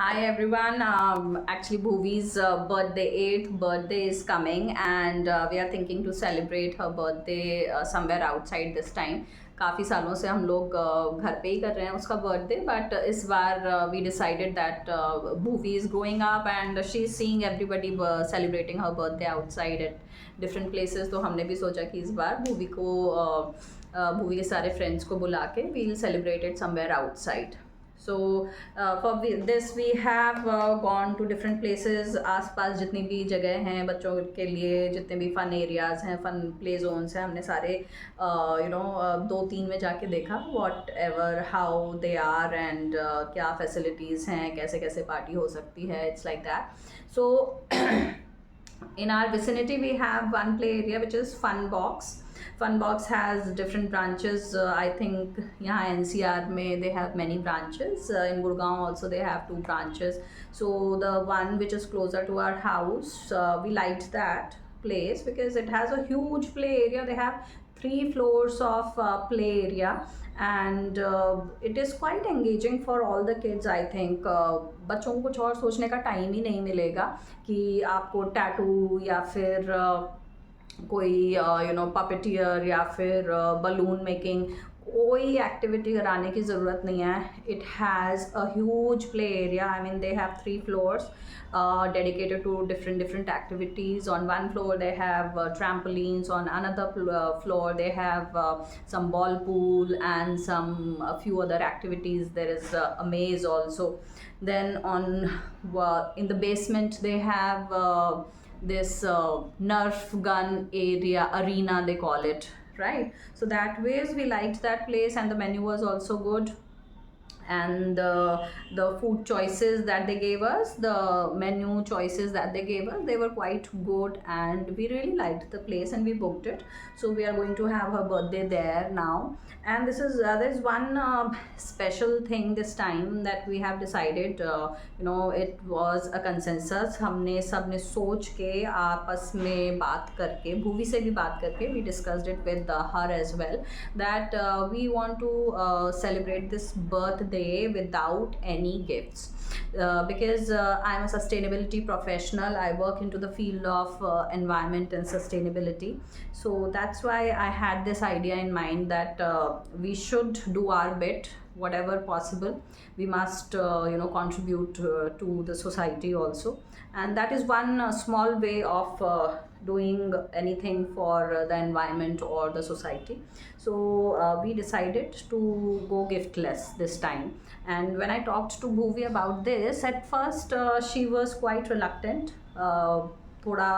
Hi everyone. Actually, Bhuvi's birthday, 8th birthday is coming, and we are thinking to celebrate her birthday somewhere outside this time. काफ़ी सालों से हम लोग घर पे ही कर रहे हैं उसका बर्थडे, बट इस बार we decided that Bhuvi is growing up and she is seeing everybody celebrating her birthday outside at different places. तो हमने भी सोचा कि इस बार भूवी के सारे फ्रेंड्स को बुला के we will celebrate it somewhere outside. So this we have gone to different places. आसपास जितनी भी जगह हैं बच्चों के लिए, जितने भी फन एरियाज़ हैं, फन प्ले जोन्स हैं, हमने सारे दो तीन में जाके देखा whatever how they are and क्या फैसिलिटीज़ हैं, कैसे कैसे पार्टी हो सकती है. It's like that. So in our vicinity we have one play area which is Funbox has different branches. I think यहाँ NCR में they have many branches. In Gurgaon also they have 2 branches. So the one which is closer to our house, we liked that place because it has a huge play area. They have 3 floors of play area, and it is quite engaging for all the kids. I think बच्चों को कुछ और सोचने का time ही नहीं मिलेगा कि आपको टैटू या फिर कोई पपेटियर या फिर बलून मेकिंग, कोई एक्टिविटी कराने की ज़रूरत नहीं है. It has a huge play area. I mean they have 3 floors dedicated to different activities. On one floor they have trampolines. On another floor they have some ball pool and a few other activities. There is a maze also. Then in the basement they have this Nerf gun arena they call it, right? So that ways we liked that place, and the menu was also good, and the food choices that they gave us, the menu choices that they gave us, they were quite good, and we really liked the place and we booked it. So we are going to have her birthday there now. And there's one special thing this time that we have decided. It was a consensus. हमने सबने सोच के आपस में बात करके, भूवी से भी बात करके, we discussed it with her as well, that we want to celebrate this birthday without any gifts. Because I'm a sustainability professional. I work into the field of environment and sustainability. So that's why I had this idea in mind that we should do our bit, whatever possible. We must contribute to the society also, and that is one small way of doing anything for the environment or the society. So we decided to go giftless this time. And when I talked to Bhuvi about this, at first she was quite reluctant. थोड़ा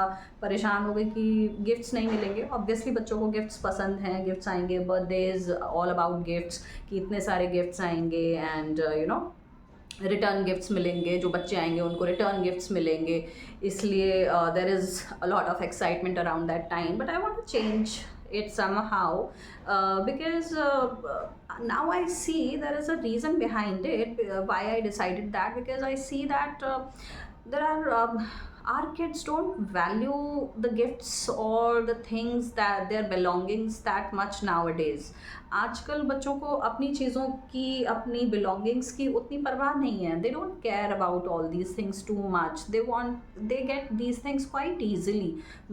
परेशान हो गई कि gifts नहीं मिलेंगे. Obviously बच्चों को gifts पसंद हैं, गिफ्ट्स आएंगे, बर्थडेज ऑल अबाउट गिफ्ट्स, कि इतने सारे गिफ्ट्स आएंगे एंड रिटर्न गिफ्ट्स मिलेंगे. जो बच्चे आएंगे उनको रिटर्न गिफ्ट्स मिलेंगे, इसलिए there is a lot of excitement around that time. But I want to change it somehow, because now I see there is a reason behind it, why I decided that, because I see that there are our kids don't value the gifts or the things, that their belongings, that much nowadays. आजकल बच्चों को अपनी चीज़ों की, अपनी belongings की उतनी परवाह नहीं है. They don't care about all these things too much. They get these things quite easily.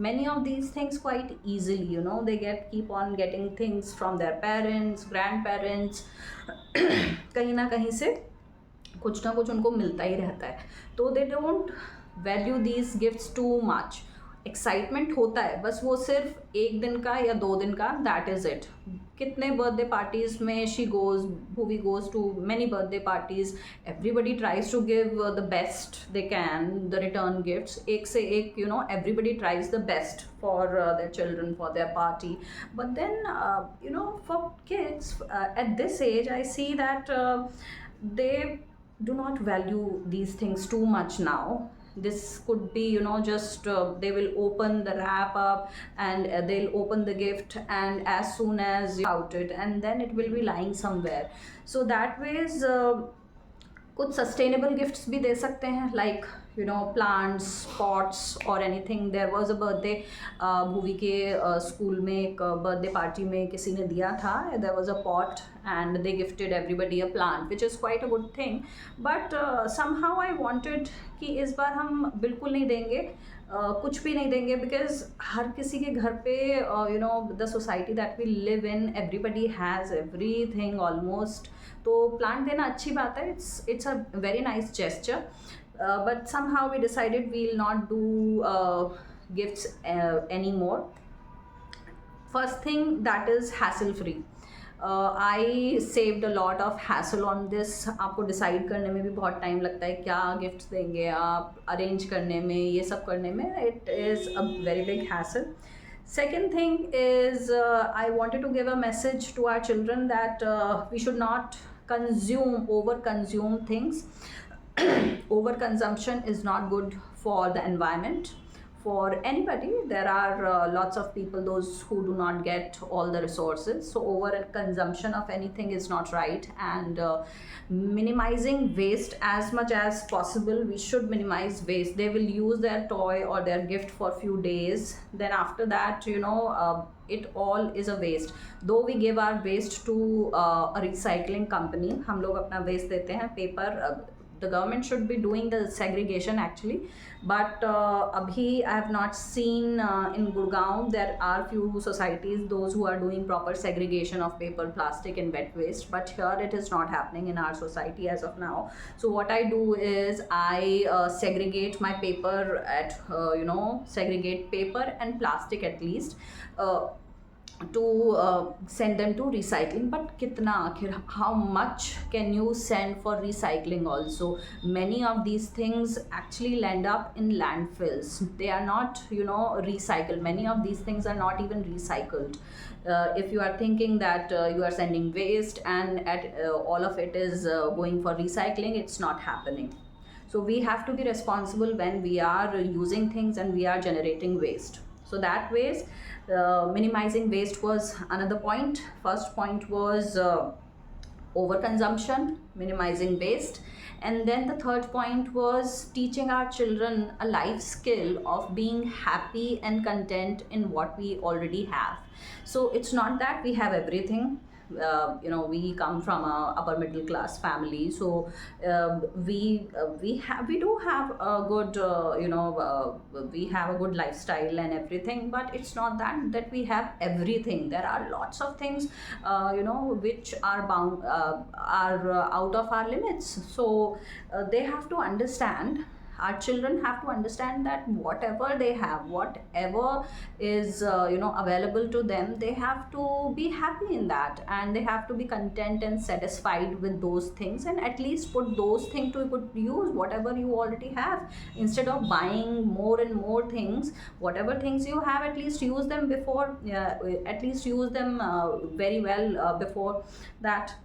Many of these things quite easily. They keep on getting things from their parents, grandparents. कहीं ना कहीं से कुछ ना कुछ उनको मिलता ही रहता है. तो they don't value these gifts too much. Excitement होता है बस वो सिर्फ 1 दिन का या 2 दिन का, दैट इज़ इट. कितने बर्थडे पार्टीज़ में Bhuvi goes to many birthday parties. Everybody tries to give the best they can, the return gifts. एक से एक everybody tries the best for their children, for their party. But then for kids at this age I see that they do not value these things too much now. This could be just they will open the wrap up and they'll open the gift, and as soon as you out it, and then it will be lying somewhere. So that ways कुछ sustainable gifts भी दे सकते हैं, like plants, pots और anything. There was a birthday, Bhuvi के school में एक birthday party में किसी ने दिया था. There was a pot and they gifted everybody a plant, which is quite a good thing. But somehow I wanted कि इस बार हम बिल्कुल नहीं देंगे, कुछ भी नहीं देंगे, बिकॉज हर किसी के घर पे the society that we live in, everybody has everything almost. तो प्लांट देना अच्छी बात है, it's a very nice gesture. But somehow we decided we'll not do gifts anymore. First thing, that is hassle free. I saved a lot of hassle on this. आपको decide करने में भी बहुत टाइम लगता है क्या गिफ्ट्स देंगे आप, अरेंज करने में, ये सब करने में it is a very big hassle. Second thing is, I wanted to give a message to our children that we should not over consume things. Overconsumption is not good for the environment, for anybody. There are lots of people, those who do not get all the resources, so over consumption of anything is not right. And minimizing waste as much as possible. We should minimize waste. They will use their toy or their gift for few days, then after that it all is a waste. Though we give our waste to a recycling company, हम लोग अपना waste देते हैं, paper, the government should be doing the segregation actually, but abhi I have not seen in Gurgaon. There are few societies those who are doing proper segregation of paper, plastic and wet waste, but here it is not happening in our society as of now. So what I do is I segregate my paper at segregate paper and plastic at least, to send them to recycling. But kitna akhir, how much can you send for recycling also? Many of these things actually land up in landfills. They are not recycled. Many of these things are not even recycled. If you are thinking that you are sending waste and all of it is going for recycling, it's not happening. So we have to be responsible when we are using things and we are generating waste. So that ways, minimizing waste was another point. First point was overconsumption, minimizing waste. And then the third point was teaching our children a life skill of being happy and content in what we already have. So it's not that we have everything. We come from a upper middle class family, so we do have a good we have a good lifestyle and everything, but it's not that we have everything. There are lots of things which are bound are out of our limits. So they have to understand, our children have to understand that whatever they have, whatever is available to them, they have to be happy in that, and they have to be content and satisfied with those things, and at least put those things to good use, whatever you already have, instead of buying more and more things. Whatever things you have, at least use them before, at least use them very well before that.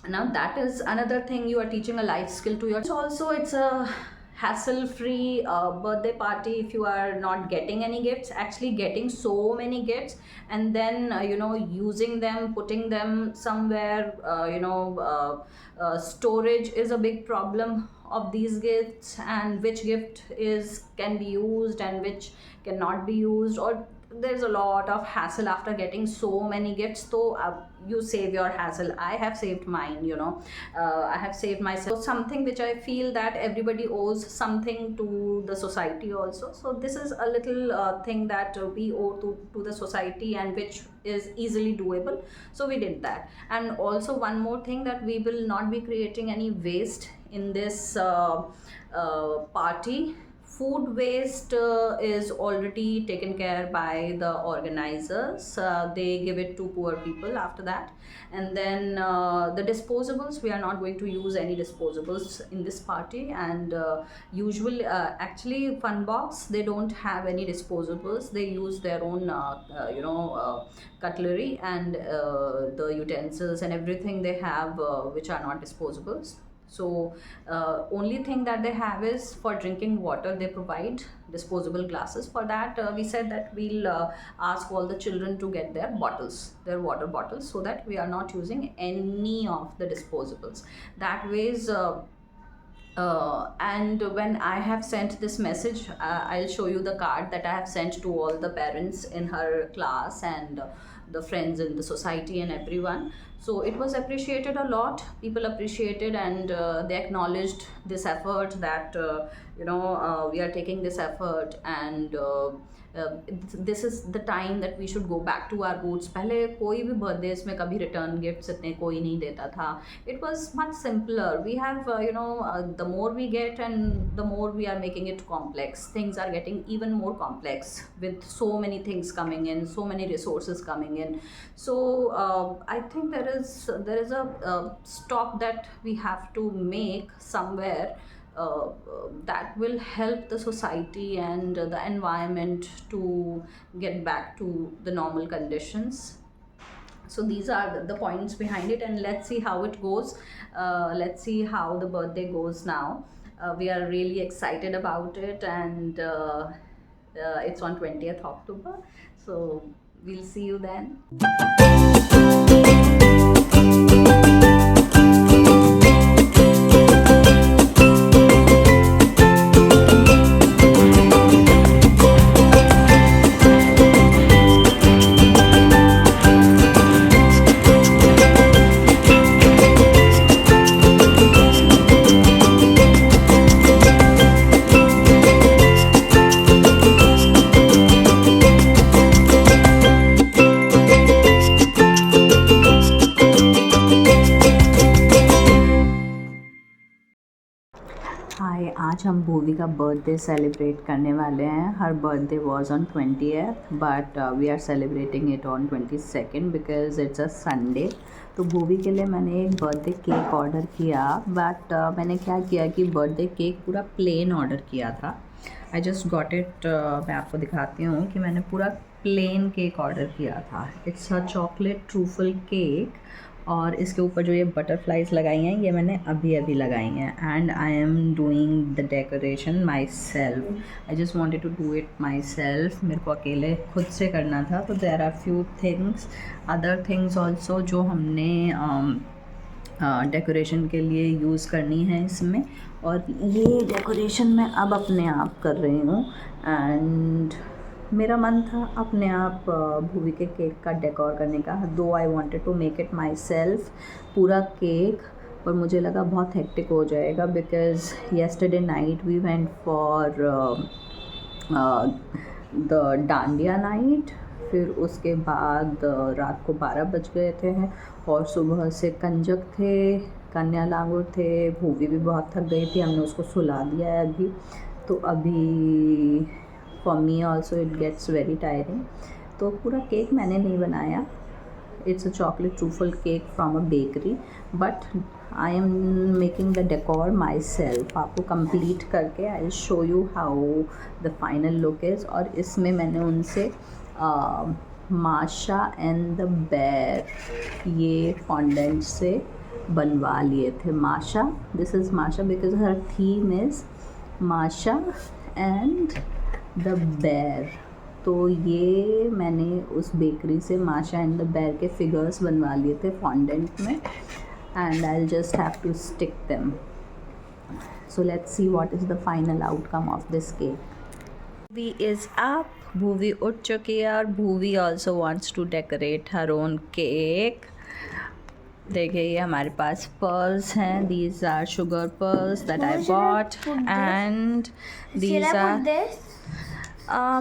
Now that is another thing, you are teaching a life skill to your. Also, it's a hassle-free birthday party if you are not getting any gifts. Actually getting so many gifts and then using them, putting them somewhere, storage is a big problem of these gifts, and which gift can be used and which cannot be used, or there's a lot of hassle after getting so many gifts. So you save your hassle. I have saved mine, I have saved myself something which I feel that everybody owes something to the society also. So this is a little thing that we owe to the society, and which is easily doable. So we did that. And also one more thing, that we will not be creating any waste in this party. Food waste is already taken care by the organizers. They give it to poor people after that. And then the disposables, we are not going to use any disposables in this party. And usually, actually, Funbox, they don't have any disposables. They use their own, cutlery and the utensils and everything they have, which are not disposables. So only thing that they have is for drinking water, they provide disposable glasses. For that we said that we'll ask all the children to get their bottles, their water bottles, so that we are not using any of the disposables. That ways And when I have sent this message, I'll show you the card that I have sent to all the parents in her class and the friends in the society and everyone. So it was appreciated a lot. People appreciated, and they acknowledged this effort that we are taking this effort, and this is the time that we should go back to our roots. पहले कोई भी birthdays में कभी return gifts इतने कोई नहीं देता था. It was much simpler. We have the more we get and the more we are making it complex. Things are getting even more complex with so many things coming in, so many resources coming in. So I think there is a stop that we have to make somewhere, that will help the society and the environment to get back to the normal conditions. So these are the points behind it, and let's see how it goes. Let's see how the birthday goes now. We are really excited about it, and it's on 20th October, so we'll see you then. हाय, आज हम भूवी का birthday celebrate करने वाले हैं. Her birthday was on 20th, but we are celebrating it on 22nd because it's a Sunday. तो भूवी के लिए मैंने एक बर्थडे केक ऑर्डर किया, बट मैंने क्या किया कि बर्थडे केक पूरा प्लेन ऑर्डर किया था. I just got it. मैं आपको दिखाती हूँ कि मैंने पूरा प्लेन केक ऑर्डर किया था. It's a chocolate truffle cake, और इसके ऊपर जो ये बटरफ्लाइज लगाई हैं ये मैंने अभी अभी लगाई हैं. And I am doing the decoration myself. I just wanted to do it myself. मेरे को अकेले खुद से करना था. तो there are few things, other things also जो हमने डेकोरेशन के लिए यूज़ करनी है इसमें. और ये डेकोरेशन मैं अब अपने आप कर रही हूँ. एंड मेरा मन था अपने आप भूवी के केक का डेकोर करने का, though I wanted to make it myself पूरा केक. पर मुझे लगा बहुत हेक्टिक हो जाएगा because yesterday night we went for the dandiya night. फिर उसके बाद रात को 12 बज गए थे, और सुबह से कंजक थे, कन्या लांगुर थे. भूवी भी बहुत थक गई थी, हमने उसको सुला दिया है अभी. तो अभी for me also it gets very tiring. तो पूरा केक मैंने नहीं बनाया. It's a chocolate truffle cake from a bakery, but I am making the decor myself. आपको कंप्लीट करके I will show you how the final look is. और इसमें मैंने उनसे माशा एंड द बेर ये फॉन्डेंट से बनवा लिए थे. माशा, दिस इज़ माशा बिकॉज हर थीम इज़ माशा एंड द बेर. तो ये मैंने उस बेकरी से माशा एंड द बेर के फिगर्स बनवा लिए थे फॉन्डेंट में. And I just have to stick them. So let's see what is the final outcome of this cake. Bhuvi is up. Bhuvi उठ चुकी है, और Bhuvi also wants to decorate her own cake. देखिए ये हमारे पास पर्ल्स हैं. These are sugar pearls that I bought, and these are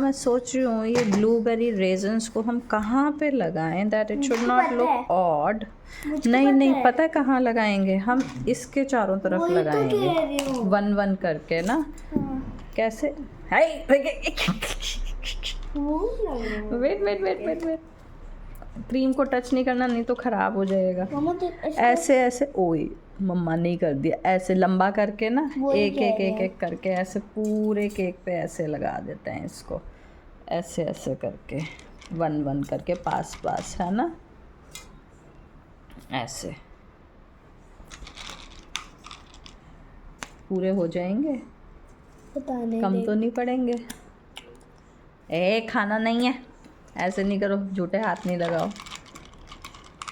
मैं सोच रही हूँ ये ब्लूबेरी रेजन्स को हम कहाँ पे लगाएं that it should not look odd. नहीं पता है कहाँ लगाएंगे हम. इसके चारों तरफ लगाएंगे वन वन करके ना. कैसे? वेट. क्रीम को टच नहीं करना, नहीं तो ख़राब हो जाएगा. ऐसे ओए मम्मा नहीं कर दिया. ऐसे लंबा करके ना, एक करके ऐसे पूरे केक पे ऐसे लगा देते हैं इसको. ऐसे करके वन वन करके पास है ना. ऐसे पूरे हो जाएंगे. कम तो नहीं पड़ेंगे. खाना नहीं है, ऐसे नहीं करो. झूठे हाथ नहीं लगाओ.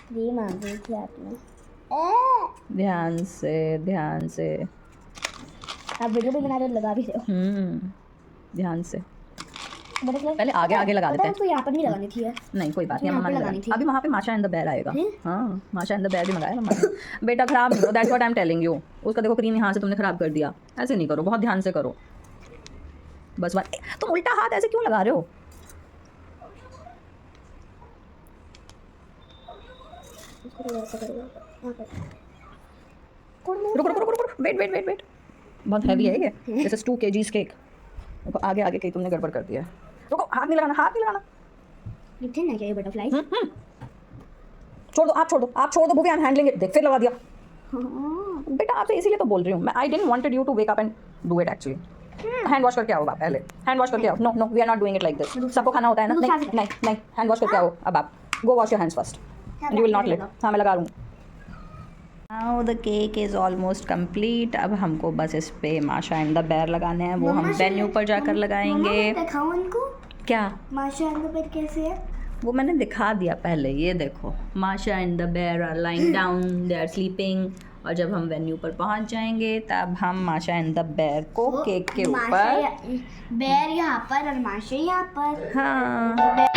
क्रीम आ गई थी हाथ में. ध्यान से. आप वीडियो भी बना रहे हो लगा भी रहे हो। ध्यान से बटरफ्लाई पहले आगे आगे लगा देते हैं। तो यहाँ पर नहीं लगानी थी यार। नहीं कोई बात नहीं, यहाँ मम्मा पे ने लगानी लगानी थी। अभी वहाँ पे माशा एंड द बेयर आएगा। हाँ माशा एंड द बेयर भी मंगाया मम्मा ने। बेटा खराब नहीं करो, that's what I am telling you. उसका देखो क्रीम यहाँ से तुमने खराब कर दिया, ऐसे नहीं करो, बहुत ध्यान से करो बस। तुम उल्टा हाथ ऐसे क्यों लगा रहे हो? रुको रुको रुको रुको, वेट वेट वेट वेट, बहुत हैवी है ये, दिस इज 2 kgs केक। देखो आगे आगे कहीं तुमने गड़बड़ कर दिया है। रुको, हाथ नहीं लगाना, हाथ नहीं लगाना। ये थे ना क्या ये बटरफ्लाई? छोड़ दो, आप छोड़ दो, आप छोड़ दो Bhuvi, I am handling it. देख फिर लगा दिया। बेटा आपसे इसीलिए तो बोल रही हूँ मैं, I didn't wanted you to wake up and do it actually. Hand wash करके आओ आप, पहले हैंड वॉश करके आओ। No no we are not doing it like this. सबको खाना होता है ना? नहीं नहीं नहीं, हैंड वॉश करके आओ अब आप। Go wash your hands first, you will not leave. हाँ मैं लगा रहा हूँ। Now the cake is almost complete. अब हमको बस इस पे माशा एंड द बेयर लगाने हैं, वो हम वेन्यू पर जाकर लगाएंगे। दिखाओ उनको क्या माशा एंड द बेयर कैसे है? वो मैंने दिखा दिया पहले, ये देखो Masha and the bear are lying down, they are sleeping. और जब हम वेन्यू पर पहुंच जाएंगे तब हम माशा एंड द बेयर को केक के ऊपर, बेयर यहाँ पर और माशा यहाँ पर। हाँ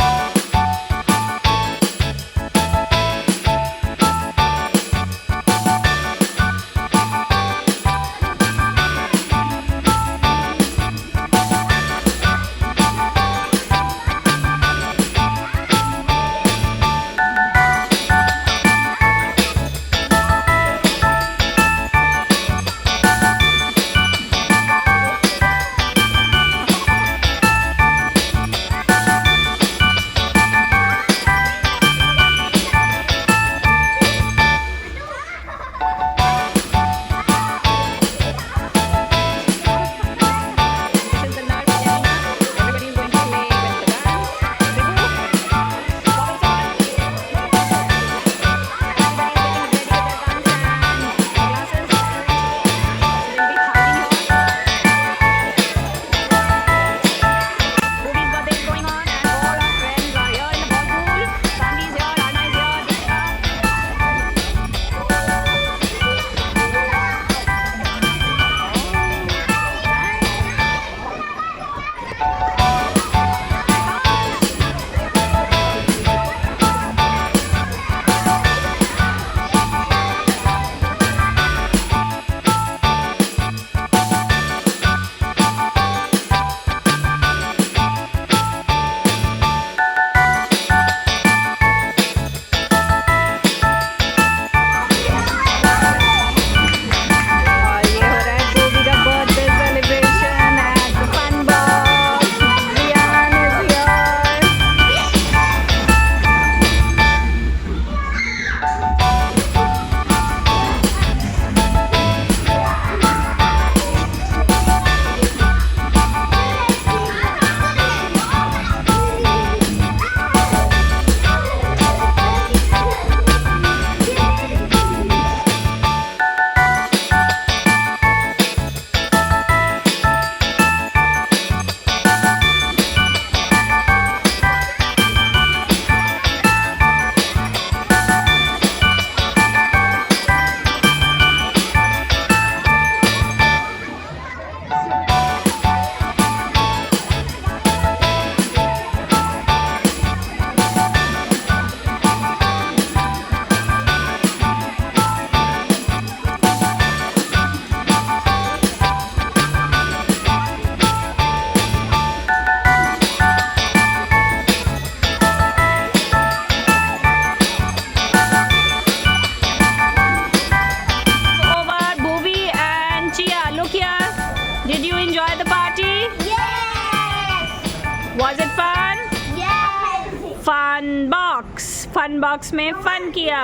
फन बॉक्स में फन किया।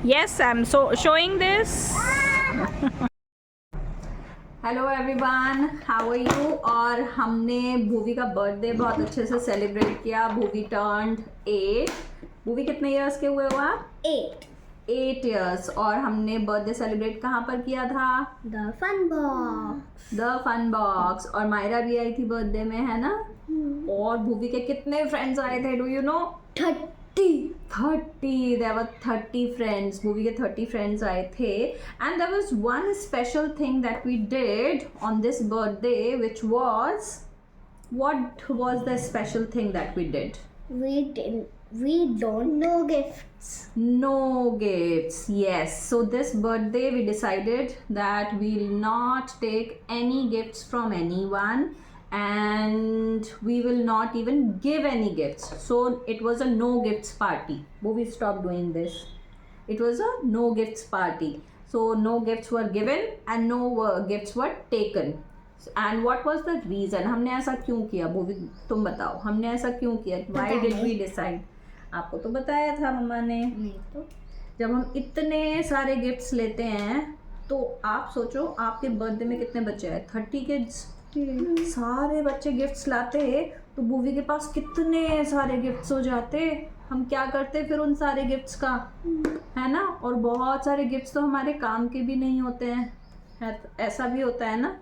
Yes I am showing this. Hello everyone, how are you? और हमने भूवी का बर्थडे बहुत अच्छे से सेलिब्रेट किया। भूवी टर्न्ड 8। भूवी कितने इयर्स के हुए हो आप? 8 इयर्स। और हमने बर्थडे सेलिब्रेट कहाँ पर किया था? The fun box. The fun box. और मायरा भी आई थी बर्थडे में, है ना? और भूवी के कितने फ्रेंड्स आए थे, do you know? 30 there were 30 friends, movie के 30 friends आए थे, and there was one special thing that we did on this birthday, which was, what was the special thing that we did? We don't know gifts. No gifts. Yes, so this birthday we decided that we'll not take any gifts from anyone, and we will not even give any gifts. So it was a no gifts party. We stopped doing this. It was a no gifts party. So no gifts were given and no gifts were taken. And what was the reason? हमने ऐसा क्यों किया? भूवी तुम बताओ, हमने ऐसा क्यों किया? Why did we decide? आपको तो बताया था मम्मा ने। नहीं तो जब हम इतने सारे गिफ्ट्स लेते हैं तो आप सोचो आपके बर्थडे में कितने बच्चे हैं? 30 किड्स। सारे बच्चे गिफ्ट्स लाते तो भूवी के पास कितने सारे गिफ्ट्स हो जाते। हम क्या करते फिर उन सारे गिफ्ट्स का, है ना? और बहुत सारे गिफ्ट्स तो हमारे काम के भी नहीं होते हैं, ऐसा भी होता है ना।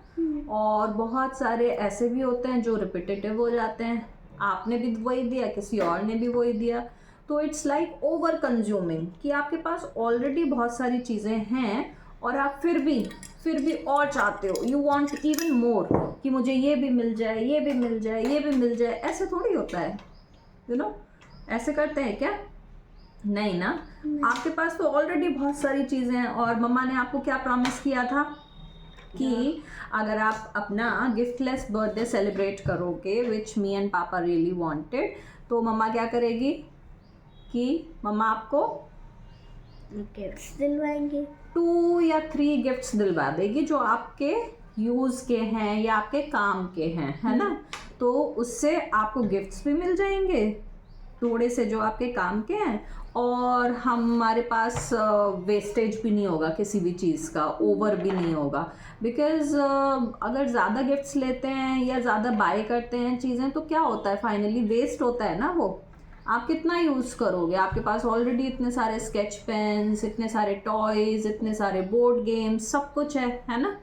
और बहुत सारे ऐसे भी होते हैं जो रिपीटेटिव हो जाते हैं, आपने भी वही दिया, किसी और ने भी वही दिया, तो इट्स लाइक ओवर कंज्यूमिंग कि आपके पास ऑलरेडी बहुत सारी चीज़ें हैं और आप फिर भी और चाहते हो, यू वांट इवन मोर कि मुझे ये भी मिल जाए, ये भी मिल जाए, ये भी मिल जाए। ऐसे थोड़ी होता है, यू नो, ऐसे करते हैं क्या? नहीं ना। आपके पास तो ऑलरेडी बहुत सारी चीज़ें हैं। और मम्मा ने आपको क्या प्रॉमिस किया था कि अगर आप अपना गिफ्टलेस बर्थडे सेलिब्रेट करोगे, विच मी एंड पापा रियली वांटेड, तो मम्मा क्या करेगी कि मम्मा आपको गिफ्ट्स दिलवाएंगे। 2 या 3 गिफ्ट्स दिलवा देगी जो आपके यूज़ के हैं या आपके काम के हैं, है ना? तो उससे आपको गिफ्ट्स भी मिल जाएंगे थोड़े से जो आपके काम के हैं, और हमारे पास वेस्टेज भी नहीं होगा किसी भी चीज़ का, ओवर भी नहीं होगा। बिकॉज़ अगर ज़्यादा गिफ्ट्स लेते हैं या ज़्यादा बाय करते हैं चीज़ें तो क्या होता है, फाइनली वेस्ट होता है ना। वो आप कितना यूज़ करोगे? आपके पास ऑलरेडी इतने सारे स्केच पेन्स, इतने सारे टॉयज़, इतने सारे बोर्ड गेम्स, सब कुछ है ना?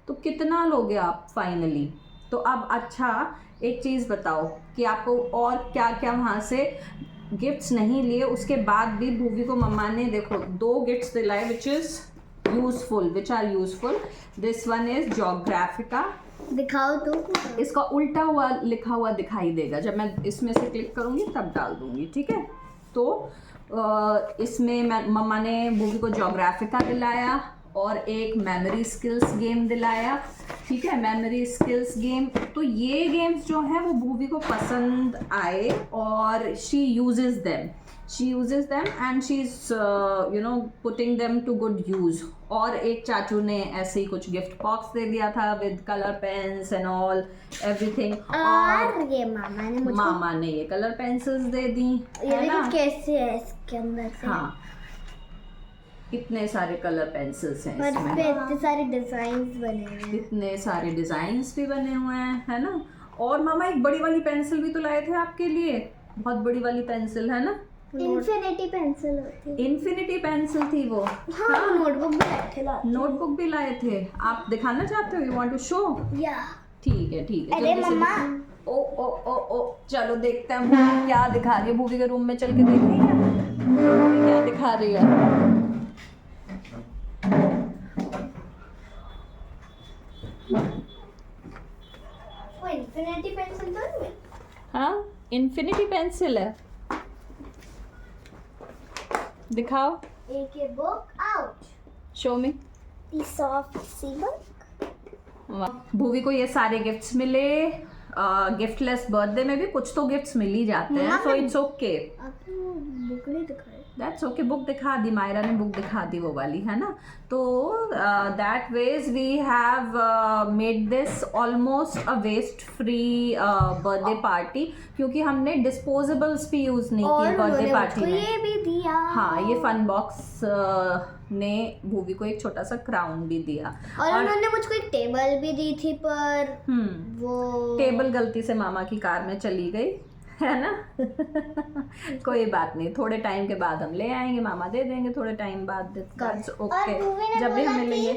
तो कितना लोगे आप फाइनली? तो अब अच्छा एक चीज़ बताओ कि आपको और क्या क्या वहाँ से गिफ्ट्स नहीं लिए, उसके बाद भी भूवी को मम्मा ने देखो 2 गिफ्ट्स दिलाए which are useful. This one is Geographica. दिखाओ तो। इसका उल्टा हुआ लिखा हुआ दिखाई देगा, जब मैं इसमें से क्लिक करूँगी तब डाल दूँगी, ठीक है? तो इसमें मम्मा ने भूवी को ज्योग्राफिका दिलाया और एक मेमोरी स्किल्स गेम दिलाया, ठीक है? मेमोरी स्किल्स गेम, तो ये गेम्स जो हैं वो भूवी को पसंद आए और she uses them and she is putting them to good use. और एक चाचू ने ऐसे ही कुछ गिफ्ट बॉक्स दे दिया था with colour pens and all everything, और ये मामा ने ये कलर पेंसिल्स दे दी, है ना? कैसे है इसके अंदर से? हाँ, कितने सारे कलर पेंसिल्स हैं इसमें, इतने सारे डिजाइन्स बने हुए हैं, इतने सारे डिजाइन्स भी बने हुए हैं, है ना? और मामा एक बड़ी वाली पेंसिल भी तो लाए थे आपके लिए, बहुत बड़ी वाली पेंसिल, है ना? इन्फिनिटी पेंसिल होती है। इन्फिनिटी पेंसिल थी वो। हाँ, नोटबुक भी लाए थे। नोटबुक भी लाए थे। आप दिखाना चाहते हो? You want to show? या ठीक है। अरे मम्मा, ओ चलो देखते हैं भूवी क्या दिखा रही है। भूवी के रूम में चल के देखनी है भूवी क्या दिखा रही है। वो इन्फिनिटी पेंसिल तो नहीं है? हाँ, इन्फिनिटी पेंसिल है। दिखाओ। एक ये book, ouch, show me. Piece of sea book. Bhuvi को ये सारे गिफ्ट्स मिले। गिफ्टलेस बर्थडे में भी कुछ तो गिफ्ट्स मिल ही जाते हैं, सो इट्स ओके। आपने बुक नहीं दिखाई? दैट्स ओके, बुक दिखा दी, मायरा ने बुक दिखा दी वो वाली, है ना? तो that ways we have made this almost a waste free birthday party, क्योंकि हमने डिस्पोजेबल्स भी यूज़ नहीं किए बर्थडे पार्टी में। ये भी दिया। हाँ, ये फन बॉक्स ने भूवी को एक छोटा सा क्राउन भी दिया, और उन्होंने मुझको एक टेबल भी दी थी, पर वो टेबल गलती से मामा की कार में चली गई, है ना? कोई बात नहीं, थोड़े टाइम के बाद हम ले आएंगे, मामा दे देंगे थोड़े टाइम बाद। ओके, जब भी हमें लेंगे।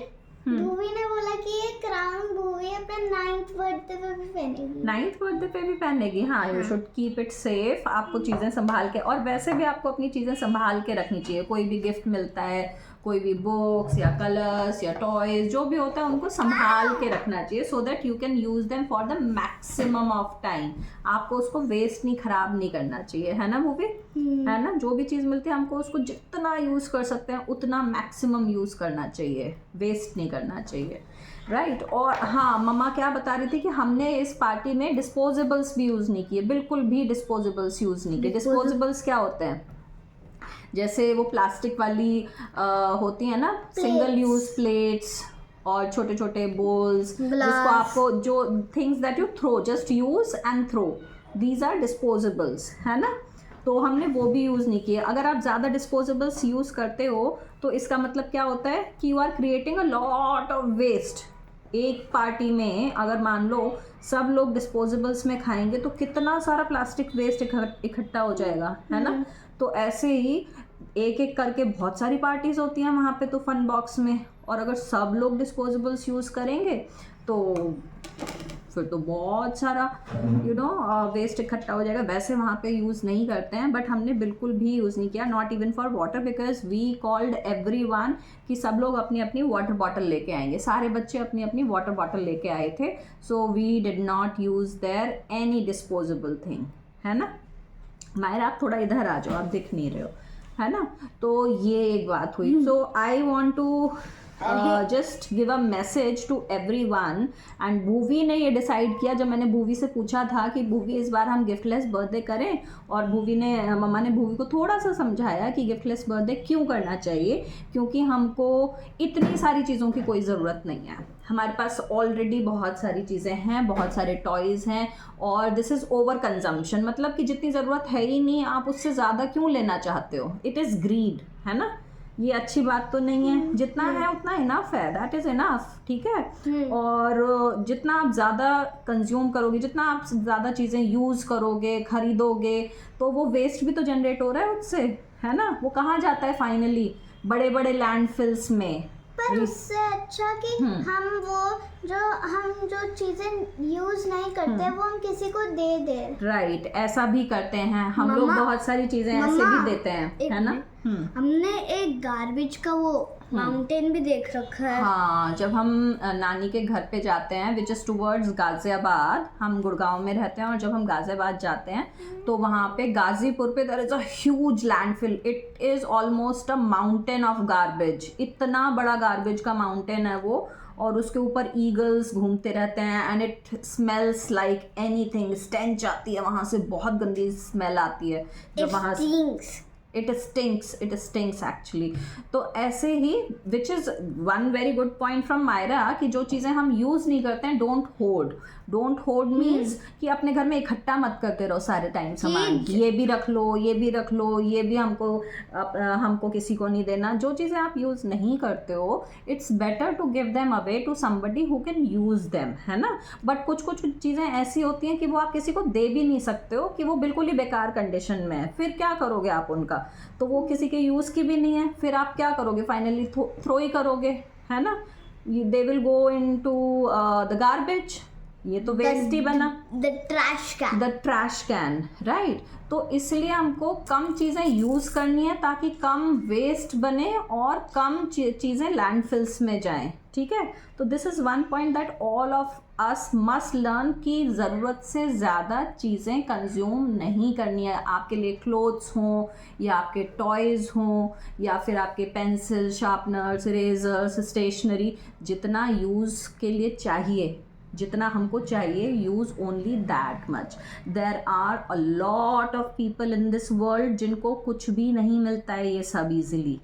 भूवी ने बोला कि ये क्राउन भूवी अपने 9th बर्थडे पे भी पहनेगी। 9th बर्थडे पे भी पहनेगी, हाँ। You should keep it safe. आपको चीज़ें संभाल के, और वैसे भी आपको अपनी चीज़ें संभाल के रखनी चाहिए। कोई भी गिफ्ट मिलता है, कोई भी बुक्स या कलर्स या टॉयज जो भी होता है, उनको संभाल के रखना चाहिए, so that you can use them for the maximum of time. आपको उसको वेस्ट नहीं, खराब नहीं करना चाहिए, है ना मूवी? है ना? जो भी चीज़ मिलती है हमको उसको जितना यूज़ कर सकते हैं उतना मैक्सिमम यूज़ करना चाहिए, वेस्ट नहीं करना चाहिए, राइट। और हाँ, मम्मा क्या बता रही थी कि हमने इस पार्टी में डिस्पोजेबल्स भी यूज़ नहीं किए, बिल्कुल भी डिस्पोजेबल्स यूज़ नहीं किए। डिस्पोजेबल्स क्या होते हैं? जैसे वो प्लास्टिक वाली होती है ना, सिंगल यूज प्लेट्स और छोटे छोटे बोल्स, जिसको आपको, जो things that you throw, just use and throw, these are disposables, है ना? तो हमने वो भी यूज़ नहीं किए। अगर आप ज़्यादा डिस्पोजेबल्स यूज़ करते हो तो इसका मतलब क्या होता है कि you are creating a lot of waste. एक पार्टी में अगर मान लो सब लोग डिस्पोजेबल्स में खाएंगे तो कितना सारा प्लास्टिक वेस्ट इकट्ठा हो जाएगा, है ना? तो ऐसे ही एक एक करके बहुत सारी पार्टीज होती हैं वहाँ पे तो फन बॉक्स में, और अगर सब लोग डिस्पोजेबल्स यूज़ करेंगे तो फिर तो बहुत सारा वेस्ट इकट्ठा हो जाएगा। वैसे वहाँ पे यूज़ नहीं करते हैं, बट हमने बिल्कुल भी यूज़ नहीं किया, not even for water, because we called everyone कि सब लोग अपनी अपनी वाटर बॉटल लेके आएंगे। सारे बच्चे अपनी अपनी वाटर बॉटल लेके आए थे, so we did not use there any disposable thing, है ना? मायरा आप थोड़ा इधर आ जाओ, आप दिख नहीं रहे हो, है ना? तो ये एक बात हुई। So I want to just give a message to everyone. And Bhuvi ने ये डिसाइड किया, जब मैंने भूवी से पूछा था कि भूवी इस बार हम गिफ्टलेस बर्थडे करें, और भूवी ने, मम्मा ने भूवी को थोड़ा सा समझाया कि गिफ्टलेस बर्थडे क्यों करना चाहिए, क्योंकि हमको इतनी सारी चीज़ों की कोई ज़रूरत नहीं है। हमारे पास ऑलरेडी बहुत सारी चीज़ें हैं, बहुत सारे टॉयज़ हैं, और दिस इज़ ओवर कंजम्पशन, मतलब कि जितनी ज़रूरत है ही नहीं, आप उससे ज़्यादा क्यों लेना चाहते हो? इट इज़ ग्रीड, है ना? ये अच्छी बात तो नहीं है। जितना है उतना इनफ है, दैट इज़ इनफ, ठीक है? और जितना आप ज़्यादा कंज्यूम करोगे, जितना आप ज़्यादा चीज़ें यूज़ करोगे, खरीदोगे, तो वो वेस्ट भी तो जनरेट हो रहा है उससे, है ना? वो कहाँ जाता है फाइनली? बड़े बड़े लैंडफिल्स में। पर उससे अच्छा कि हम जो चीजें यूज नहीं करते वो हम किसी को दे दे। राइट, ऐसा भी करते हैं हम लोग, बहुत सारी चीजें ऐसे भी देते हैं, है ना? हमने एक गार्बेज का वो माउंटेन भी देख रखा है। हाँ, जब हम नानी के घर पे जाते हैं, विच इज़ टूवर्ड्स गाज़ियाबाद, हम गुड़गांव में रहते हैं, और जब हम गाज़ियाबाद जाते हैं तो वहाँ पे गाज़ीपुर पे there is a huge landfill. It is almost a mountain of garbage, इतना बड़ा गार्बेज का माउंटेन है वो, और उसके ऊपर ईगल्स घूमते रहते हैं, and it smells like anything. Stench आती है वहाँ से, बहुत गंदी स्मेल आती है जब वहाँ से। It stinks actually. तो ऐसे ही, which is one very good point from Myra, कि जो चीज़ें हम यूज़ नहीं करते हैं, डोंट होर्ड मीन्स कि अपने घर में इकट्ठा मत करते रहो सारे टाइम सामान, ये भी रख लो, ये भी रख लो, ये भी हमको किसी को नहीं देना। जो चीज़ें आप यूज़ नहीं करते हो, it's better to give them away to somebody who can use them, है ना? बट कुछ चीज़ें ऐसी होती हैं कि वो आप किसी को दे भी नहीं सकते हो, कि वो बिल्कुल ही बेकार कंडीशन में है, फिर क्या करोगे आप उनका? तो वो किसी के यूज़ की भी नहीं है, फिर आप क्या करोगे? फाइनली थ्रो ही करोगे, है ना? They will go in to the garbage, ये तो वेस्ट ही बना, द ट्रैश कैन, राइट? तो इसलिए हमको कम चीज़ें यूज़ करनी है ताकि कम वेस्ट बने और कम चीज़ें लैंडफिल्स में जाएं, ठीक है? तो this is one point that all of us must learn, कि ज़रूरत से ज़्यादा चीज़ें कंज्यूम नहीं करनी है। आपके लिए क्लोथ्स हों, या आपके टॉयज़ हों, या फिर आपके पेंसिल, शार्पनर्स, इरेजर्स, स्टेशनरी, जितना यूज़ के लिए चाहिए, जितना हमको चाहिए, use only that much. There are a lot of people in this world जिनको कुछ भी नहीं मिलता है ये सब ईजिली,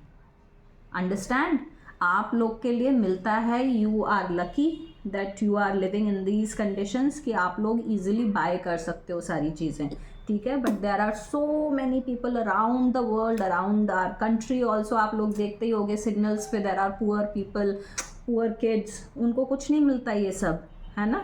अंडरस्टैंड? आप लोग के लिए मिलता है, you are lucky that you are living in these conditions, कि आप लोग ईजिली बाय कर सकते हो सारी चीज़ें, ठीक है? But there are so many people around the world, around our country also. आप लोग देखते ही होंगे सिग्नल्स पे, there are poor people, poor kids, उनको कुछ नहीं मिलता ये सब, है ना?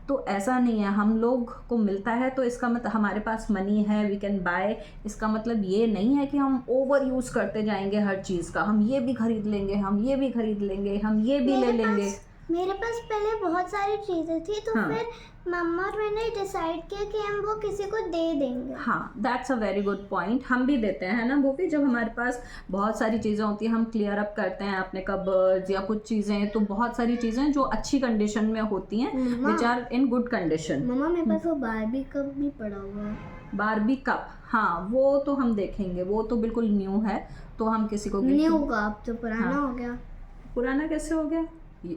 तो ऐसा नहीं है, हम लोग को मिलता है तो इसका मतलब हमारे पास मनी है, वी कैन बाय। इसका मतलब ये नहीं है कि हम ओवर यूज़ करते जाएंगे हर चीज़ का, हम ये भी खरीद लेंगे, हम ये भी खरीद लेंगे, हम ये भी ले लेंगे। मेरे पास पहले बहुत सारी चीजें थी तो हाँ। फिर मम्मा और मैंने डिसाइड किया कि हम वो किसी को दे देंगे। हाँ, that's a very good point. हम भी देते हैं ना वो भी, जब हमारे पास बहुत सारी चीज़ें होती हैं हम क्लियर अप करते हैं अपने कबर्ड्स या कुछ चीज़ें, तो बहुत सारी चीज़ें जो अच्छी कंडीशन में होती हैं मम्मा। Which are in good condition. मम्मा मेरे पास वो बारबी कप भी पड़ा हुआ है। बारबी कप, हाँ वो तो हम देखेंगे, वो तो बिल्कुल न्यू है, तो हम किसी को नहीं होगा, अब तो पुराना हाँ। हो गया। पुराना कैसे हो गया?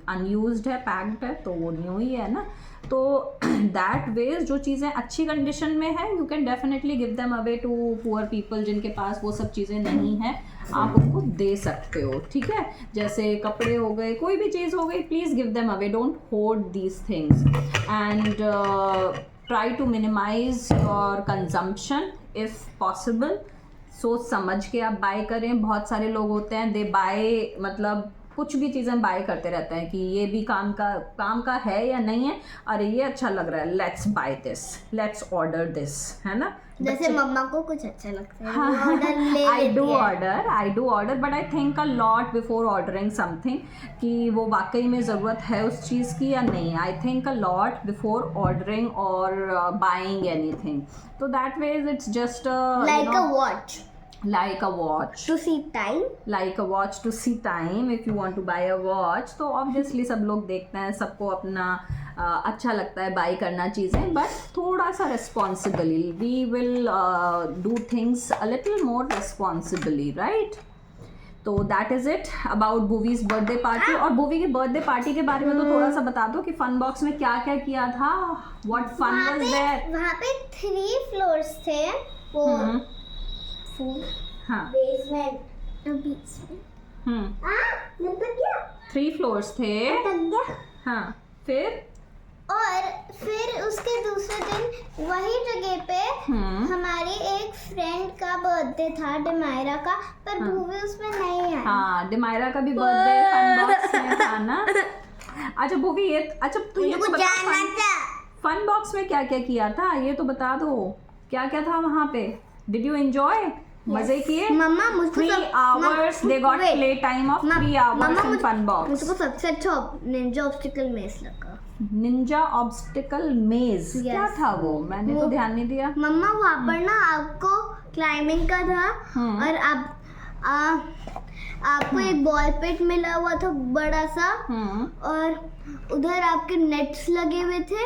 अनयूज्ड है, पैक्ड है, तो वो न्यू ही है ना। तो दैट वेज जो चीज़ें अच्छी कंडीशन में है you can definitely give them away to poor people जिनके पास वो सब चीज़ें नहीं हैं, आप उनको दे सकते हो, ठीक है। जैसे कपड़े हो गए, कोई भी चीज़ हो गई, please give them away, don't hoard these things and try to minimise your consumption if possible. सोच समझ के आप बाय करें। बहुत सारे लोग होते हैं दे बाय, मतलब कुछ भी चीज़ें बाय करते रहते हैं कि ये भी काम का है या नहीं है, अरे ये अच्छा लग रहा है, let's buy this, let's order this, है ना। जैसे मम्मा को कुछ अच्छा लगता है हाँ, वो ऑर्डर ले आई लेती है। Do order but I think a lot before ordering something कि वो वाकई में ज़रूरत है उस चीज़ की या नहीं। I think a lot before ordering और बाइंग एनीथिंग, तो that ways it's just Like a watch like a watch, to see time. like a watch to see time if you want to buy a watch। तो obviously सब लोग देखते हैं, सबको अपना अच्छा लगता है बाई करना चीज़ें, बट थोड़ा सा responsibly we will do things a little more responsibly, right. तो that is it about Bhuvi's birthday party. और भूवी की बर्थडे पार्टी के बारे में तो थोड़ा सा बता दो कि फन बॉक्स में क्या क्या किया था, व्हाट फन वाज देयर। वहाँ पे 3 फ्लोर्स थे, वो हाँ, बेसमेंट मतलब क्या 3 फ्लोर्स थे। हाँ, फिर और फिर उसके दूसरे दिन वही जगह पे हमारी एक फ्रेंड का बर्थडे था, डिमायरा का, पर भूवी उसमें नहीं आई। हाँ, डिमायरा का भी बर्थडे फन बॉक्स में था ना। अच्छा भूवी, ये अच्छा तू ये तो बता, फन बॉक्स में क्या क्या किया था ये तो बता दो, क्या क्या था वहाँ पे। Did you enjoy? मजे किए? मम्मा मुझको 3 hours they got play time of 3 hours in fun box। मुझको सबसे अच्छा निंजा ऑब्स्टिकल मेज लगा। निंजा ऑब्स्टिकल मेज Yes। क्या था वो? मैंने तो ध्यान नहीं दिया। मम्मा वहाँ पर ना आपको क्लाइंबिंग का था और आपको एक बॉल पिट मिला हुआ था बड़ा सा, और उधर आपके नेट्स लगे हुए थे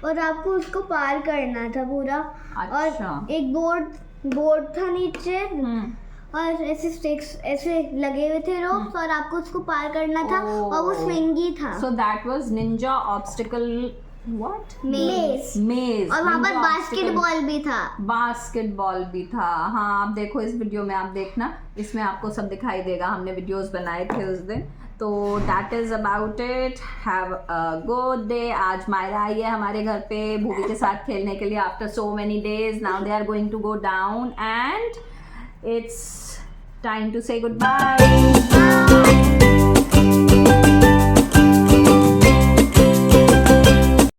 और आपको उसको पार करना था पूरा। अच्छा। और एक बोर्ड था नीचे और ऐसे स्टिक्स ऐसे लगे हुए थे रोप्स और आपको उसको पार करना था और वो स्विंगी था। So that was Ninja obstacle what मेज। और वहाँ पर बास्केटबॉल भी था। बास्केटबॉल भी था, हाँ। आप देखो इस वीडियो में, आप देखना इसमें आपको सब दिखाई देगा, हमने वीडियोस बनाए थे उस दिन। तो that is about it. Have a good day. आज मायरा आई है हमारे घर पे भूवी के साथ खेलने के लिए after so many days. Now they are going to go down and it's time to say good bye.